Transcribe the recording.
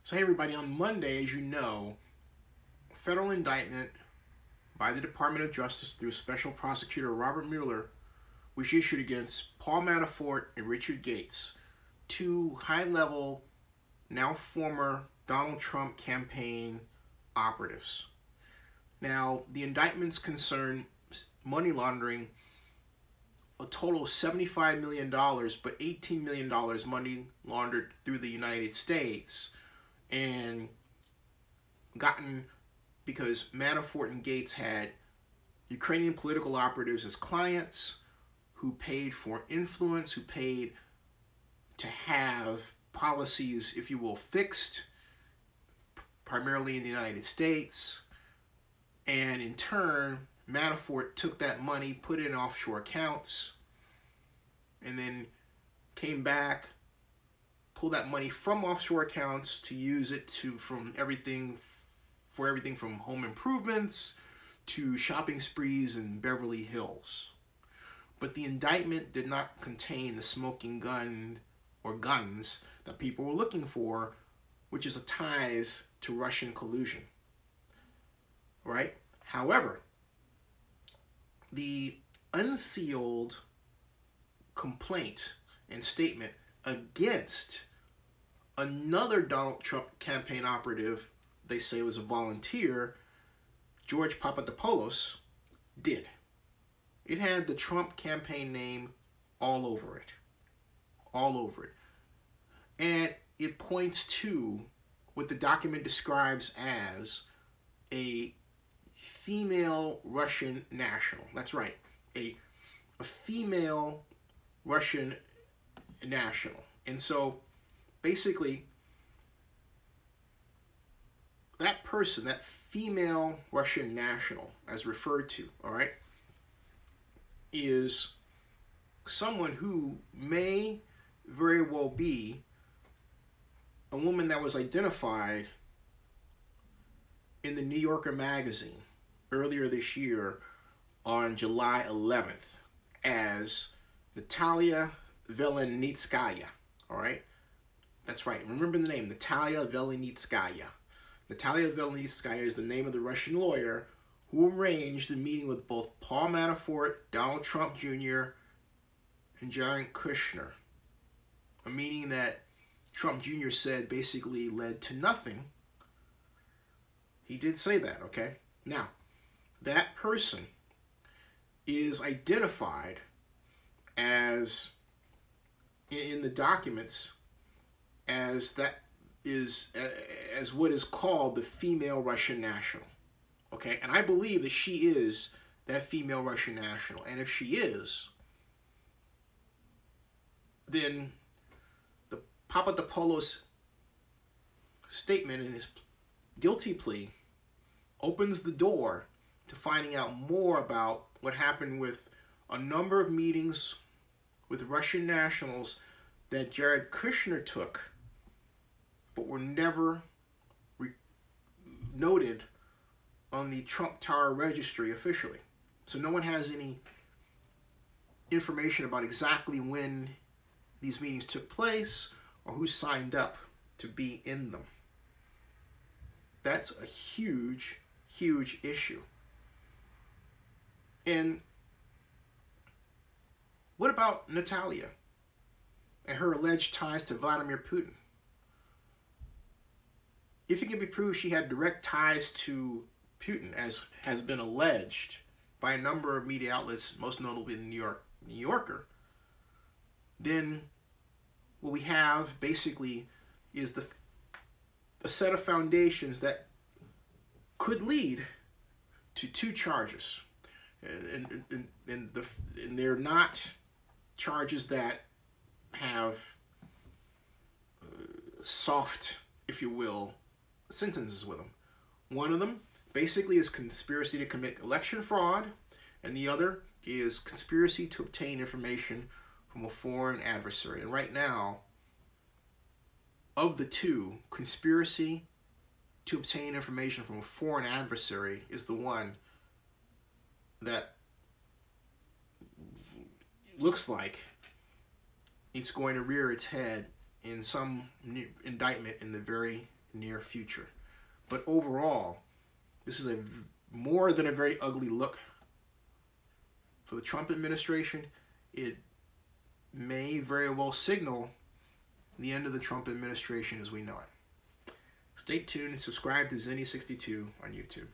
So hey everybody, on Monday, as you know, a federal indictment by the Department of Justice through Special Prosecutor Robert Mueller was issued against Paul Manafort and Richard Gates, two high-level, now former Donald Trump campaign operatives. Now, the indictments concern money laundering, a total of $75 million, but $18 million money laundered through the United States, and gotten because Manafort and Gates had Ukrainian political operatives as clients who paid for influence, who paid to have policies, if you will, fixed, primarily in the United States. And in turn, Manafort took that money, put it in offshore accounts, and then came back, pull that money from offshore accounts to use it for everything from home improvements to shopping sprees in Beverly Hills. But the indictment did not contain the smoking gun or guns that people were looking for, which is ties to Russian collusion. Right? However, the unsealed complaint and statement against another Donald Trump campaign operative, they say was a volunteer, George Papadopolos, did. It had the Trump campaign name all over it. All over it. And it points to what the document describes as a female Russian national. That's right. A female Russian national. And so basically, that person, that female Russian national, as referred to, all right, is someone who may very well be a woman that was identified in the New Yorker magazine earlier this year on July 11th as Natalia Velenitskaya, all right? That's right. Remember the name, Natalia Velenitskaya. Natalia Velenitskaya is the name of the Russian lawyer who arranged a meeting with both Paul Manafort, Donald Trump Jr., and Jared Kushner. A meeting that Trump Jr. said basically led to nothing. He did say that, okay? Now, that person is identified as, in the documents, as what is called the female Russian national. Okay, and I believe that she is that female Russian national. And if she is, then the Papadopolos statement in his guilty plea opens the door to finding out more about what happened with a number of meetings with Russian nationals that Jared Kushner took, but were never noted on the Trump Tower registry officially. So no one has any information about exactly when these meetings took place or who signed up to be in them. That's a huge, huge issue. And what about Natalia and her alleged ties to Vladimir Putin? If it can be proved she had direct ties to Putin, as has been alleged by a number of media outlets, most notably the New Yorker, then what we have basically is a set of foundations that could lead to two charges. And they're not charges that have soft, if you will, sentences with them. One of them basically is conspiracy to commit election fraud, and the other is conspiracy to obtain information from a foreign adversary. And right now, of the two, conspiracy to obtain information from a foreign adversary is the one that looks like it's going to rear its head in some indictment in the very near future. But overall, this is a more than a very ugly look for the Trump administration. It may very well signal the end of the Trump administration as we know it. Stay tuned and subscribe to Zinni62 on YouTube.